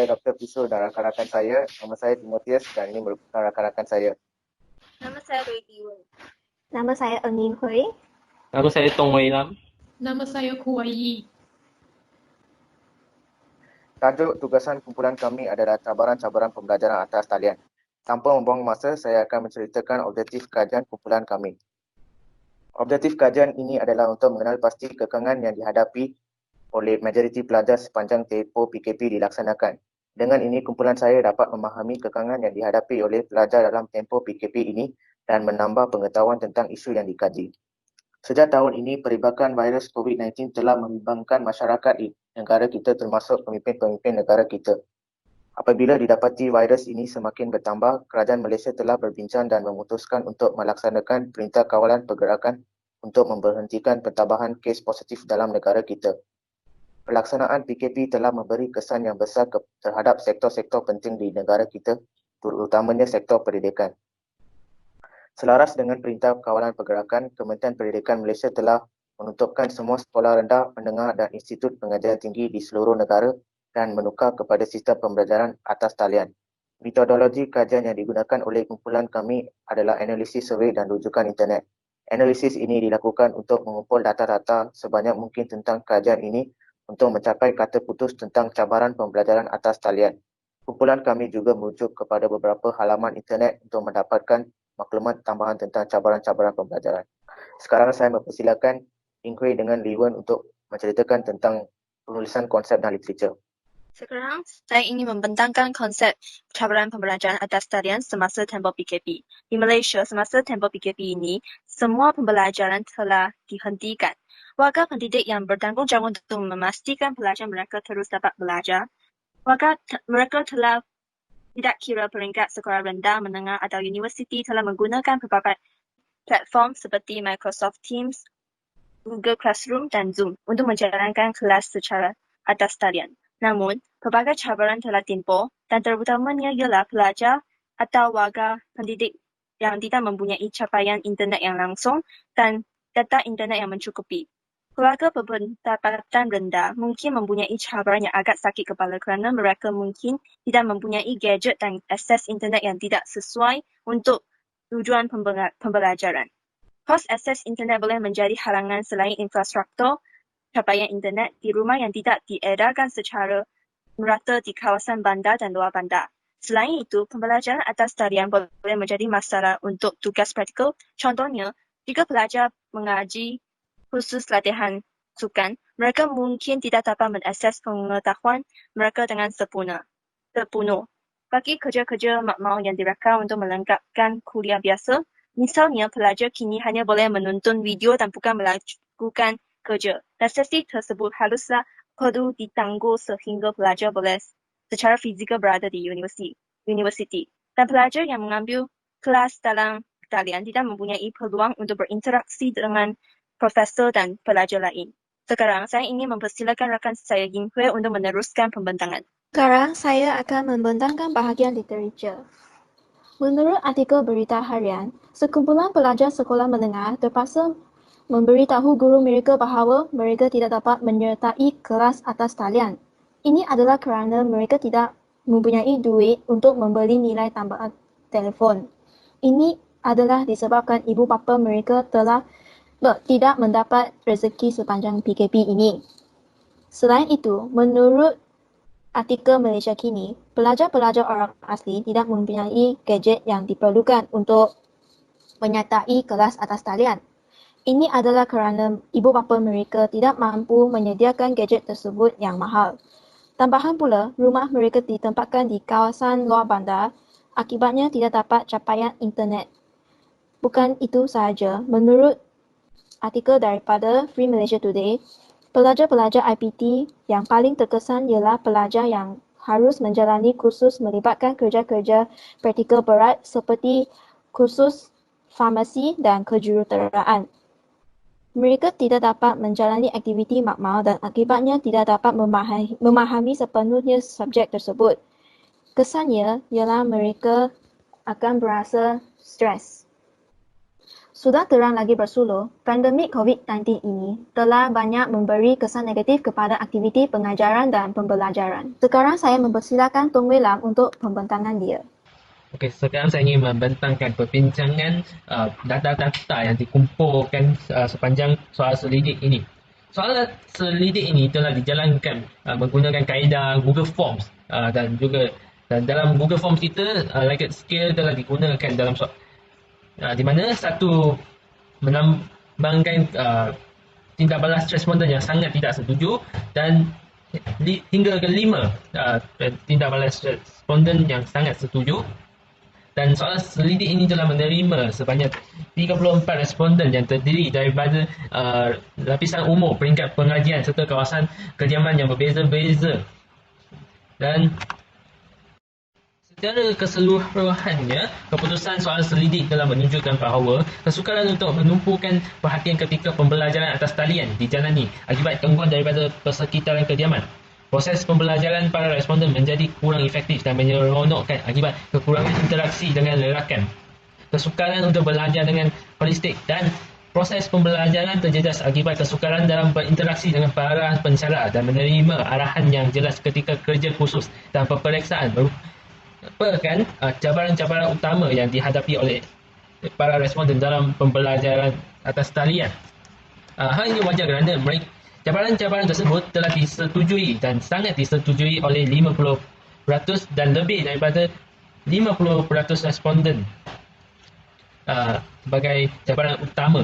kepada Dr. Pisul dan rakan-rakan saya. Nama saya Timotius dan ini merupakan rakan-rakan saya. Nama saya Lui Diwen. Nama saya Eng Yin Hui. Nama saya Tong Wei Lam. Nama saya Kuai. Tajuk tugasan kumpulan kami adalah cabaran-cabaran pembelajaran atas talian. Tanpa membuang masa, saya akan menceritakan objektif kajian kumpulan kami. Objektif kajian ini adalah untuk mengenal pasti kekangan yang dihadapi oleh majoriti pelajar sepanjang tempoh PKP dilaksanakan. Dengan ini, kumpulan saya dapat memahami kekangan yang dihadapi oleh pelajar dalam tempoh PKP ini dan menambah pengetahuan tentang isu yang dikaji. Sejak tahun ini, peribakan virus COVID-19 telah membimbangkan masyarakat di negara kita termasuk pemimpin-pemimpin negara kita. Apabila didapati virus ini semakin bertambah, kerajaan Malaysia telah berbincang dan memutuskan untuk melaksanakan perintah kawalan pergerakan untuk memberhentikan pentambahan kes positif dalam negara kita. Pelaksanaan PKP telah memberi kesan yang besar terhadap sektor-sektor penting di negara kita, terutamanya sektor pendidikan. Selaras dengan perintah kawalan pergerakan, Kementerian Pendidikan Malaysia telah menutupkan semua sekolah rendah, menengah dan institut pengajaran tinggi di seluruh negara dan menukar kepada sistem pembelajaran atas talian. Metodologi kajian yang digunakan oleh kumpulan kami adalah analisis survey dan rujukan internet. Analisis ini dilakukan untuk mengumpul data-data sebanyak mungkin tentang kajian ini untuk mencapai kata putus tentang cabaran pembelajaran atas talian. Kumpulan kami juga merujuk kepada beberapa halaman internet untuk mendapatkan maklumat tambahan tentang cabaran-cabaran pembelajaran. Sekarang saya mempersilakan Ing Hui dengan Li Wen untuk menceritakan tentang penulisan konsep dan literatur. Sekarang, saya ingin membentangkan konsep cabaran pembelajaran atas talian semasa tempoh PKP. Di Malaysia, semasa tempoh PKP ini, semua pembelajaran telah dihentikan. Warga pendidik yang bertanggungjawab untuk memastikan pelajar mereka terus dapat belajar. Mereka telah tidak kira peringkat sekolah rendah, menengah atau universiti telah menggunakan pelbagai platform seperti Microsoft Teams, Google Classroom dan Zoom untuk menjalankan kelas secara atas talian. Namun, pelbagai cabaran telah timpa dan terutamanya ialah pelajar atau warga pendidik yang tidak mempunyai capaian internet yang langsung dan data internet yang mencukupi. Keluarga berpendapatan rendah mungkin mempunyai cabaran yang agak sakit kepala kerana mereka mungkin tidak mempunyai gadget dan akses internet yang tidak sesuai untuk tujuan pembelajaran. Kos akses internet boleh menjadi halangan selain infrastruktur capaian internet di rumah yang tidak diedarkan secara merata di kawasan bandar dan luar bandar. Selain itu, pembelajaran atas talian boleh menjadi masalah untuk tugas praktikal. Contohnya, jika pelajar mengaji khusus latihan sukan, mereka mungkin tidak dapat mengakses pengetahuan mereka dengan sepenuh. Bagi kerja-kerja makmal yang direkam untuk melengkapkan kuliah biasa, misalnya pelajar kini hanya boleh menonton video dan bukan melakukan kerja. Dan sesi tersebut haruslah perlu ditangguh sehingga pelajar boleh secara fizikal berada di universiti. Dan pelajar yang mengambil kelas dalam talian tidak mempunyai peluang untuk berinteraksi dengan profesor dan pelajar lain. Sekarang, saya ingin mempersilakan rakan saya Yin Hui untuk meneruskan pembentangan. Sekarang saya akan membentangkan bahagian literatur. Menurut artikel berita harian, sekumpulan pelajar sekolah menengah terpaksa memberitahu guru mereka bahawa mereka tidak dapat menyertai kelas atas talian. Ini adalah kerana mereka tidak mempunyai duit untuk membeli nilai tambahan telefon. Ini adalah disebabkan ibu bapa mereka telah tidak mendapat rezeki sepanjang PKP ini. Selain itu, menurut artikel Malaysia Kini, pelajar-pelajar orang asli tidak mempunyai gadget yang diperlukan untuk menyertai kelas atas talian. Ini adalah kerana ibu bapa mereka tidak mampu menyediakan gadget tersebut yang mahal. Tambahan pula, rumah mereka ditempatkan di kawasan luar bandar, akibatnya tidak dapat capaian internet. Bukan itu sahaja, menurut artikel daripada Free Malaysia Today, pelajar-pelajar IPT yang paling terkesan ialah pelajar yang harus menjalani kursus melibatkan kerja-kerja praktikal berat seperti kursus farmasi dan kejuruteraan. Mereka tidak dapat menjalani aktiviti makmal dan akibatnya tidak dapat memahami sepenuhnya subjek tersebut. Kesannya ialah mereka akan berasa stres. Sudah terang lagi bersuluh, pandemik COVID-19 ini telah banyak memberi kesan negatif kepada aktiviti pengajaran dan pembelajaran. Sekarang saya mempersilakan Tung Wei Lam untuk pembentangan dia. Okey, sekarang saya ingin membentangkan perbincangan data-data yang dikumpulkan sepanjang soal selidik ini. Soal selidik ini telah dijalankan menggunakan kaedah Google Forms dan dalam Google Forms kita Likert scale telah digunakan dalam soal di mana satu melambangkan tindak balas responden yang sangat tidak setuju dan hingga ke 5 tindak balas responden yang sangat setuju. Dan soal selidik ini telah menerima sebanyak 34 responden yang terdiri daripada lapisan umur, peringkat pengajian serta kawasan kediaman yang berbeza-beza. Dan secara keseluruhannya, keputusan soal selidik telah menunjukkan bahawa kesukaran untuk menumpukan perhatian ketika pembelajaran atas talian dijalani akibat gangguan daripada persekitaran kediaman. Proses pembelajaran para responden menjadi kurang efektif dan menyeronokkan akibat kekurangan interaksi dengan rakan. Kesukaran untuk belajar dengan holistik dan proses pembelajaran terjejas akibat kesukaran dalam berinteraksi dengan para pensyarah dan menerima arahan yang jelas ketika kerja khusus dan peperiksaan merupakan cabaran-cabaran utama yang dihadapi oleh para responden dalam pembelajaran atas talian. Hal ini wajar kerana cabaran-cabaran tersebut telah disetujui dan sangat disetujui oleh 50% dan lebih daripada 50% responden sebagai cabaran utama.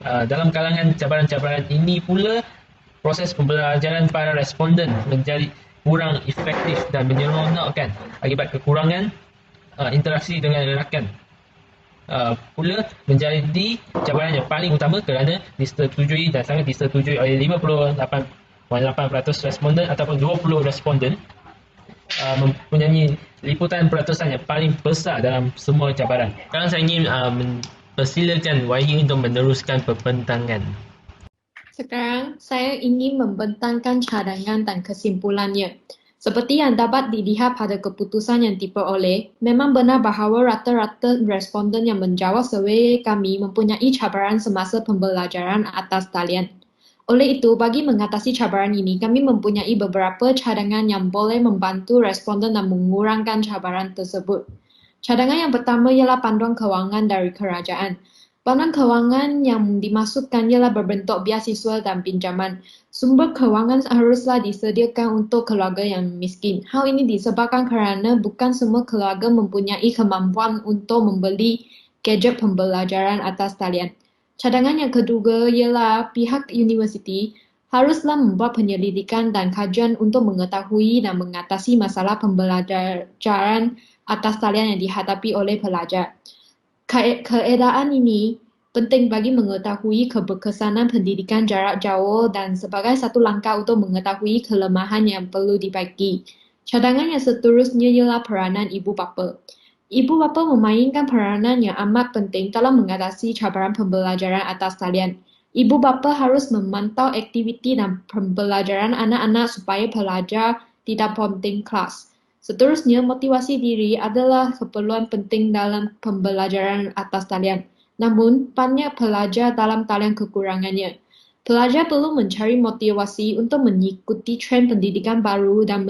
Dalam kalangan cabaran-cabaran ini pula, proses pembelajaran para responden menjadi kurang efektif dan menyeronokkan akibat kekurangan interaksi dengan rakan. Pula menjadi cabaran yang paling utama kerana disetujui dan sangat disetujui oleh 58.8% responden ataupun 20 responden, mempunyai liputan peratusan yang paling besar dalam semua cabaran. Sekarang saya ingin mempersilakan YE untuk meneruskan pembentangan. Sekarang, saya ingin membentangkan cadangan dan kesimpulannya. Seperti yang dapat dilihat pada keputusan yang diperoleh, memang benar bahawa rata-rata responden yang menjawab survey kami mempunyai cabaran semasa pembelajaran atas talian. Oleh itu, bagi mengatasi cabaran ini, kami mempunyai beberapa cadangan yang boleh membantu responden dan mengurangkan cabaran tersebut. Cadangan yang pertama ialah panduan kewangan dari kerajaan. Panduan kewangan yang dimasukkan ialah berbentuk beasiswa dan pinjaman. Sumber kewangan haruslah disediakan untuk keluarga yang miskin. Hal ini disebabkan kerana bukan semua keluarga mempunyai kemampuan untuk membeli gadget pembelajaran atas talian. Cadangan yang kedua ialah pihak universiti haruslah membuat penyelidikan dan kajian untuk mengetahui dan mengatasi masalah pembelajaran atas talian yang dihadapi oleh pelajar. Keadaan ini penting bagi mengetahui keberkesanan pendidikan jarak jauh dan sebagai satu langkah untuk mengetahui kelemahan yang perlu dibaiki. Cadangan yang seterusnya ialah peranan ibu bapa. Ibu bapa memainkan peranan yang amat penting dalam mengatasi cabaran pembelajaran atas talian. Ibu bapa harus memantau aktiviti dan pembelajaran anak-anak supaya pelajar tidak ponting kelas. Seterusnya, motivasi diri adalah keperluan penting dalam pembelajaran atas talian. Namun, banyak pelajar dalam talian kekurangannya. Pelajar perlu mencari motivasi untuk mengikuti trend pendidikan baru dan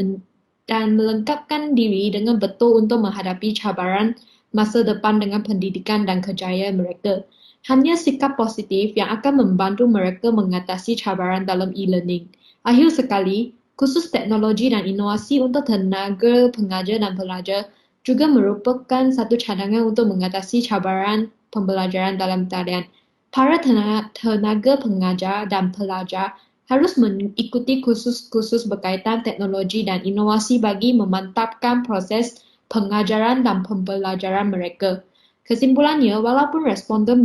melengkapkan diri dengan betul untuk menghadapi cabaran masa depan dengan pendidikan dan kejayaan mereka. Hanya sikap positif yang akan membantu mereka mengatasi cabaran dalam e-learning. Akhir sekali, khusus teknologi dan inovasi untuk tenaga pengajar dan pelajar juga merupakan satu cadangan untuk mengatasi cabaran pembelajaran dalam talian. Para tenaga pengajar dan pelajar harus mengikuti kursus-kursus berkaitan teknologi dan inovasi bagi memantapkan proses pengajaran dan pembelajaran mereka. Kesimpulannya, walaupun responden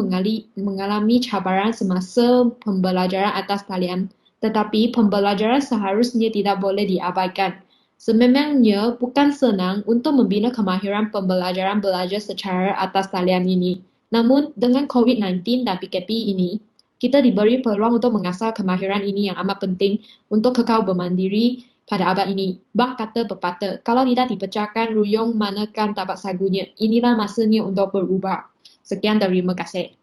mengalami cabaran semasa pembelajaran atas talian, tetapi pembelajaran seharusnya tidak boleh diabaikan. Sememangnya bukan senang untuk membina kemahiran pembelajaran belajar secara atas talian ini. Namun, dengan COVID-19 dan PKP ini, kita diberi peluang untuk mengasah kemahiran ini yang amat penting untuk kekal bermandiri pada abad ini. Bah kata pepatah, kalau tidak dipecahkan ruyung manakan tapak sagunya. Inilah masanya untuk berubah. Sekian, terima kasih.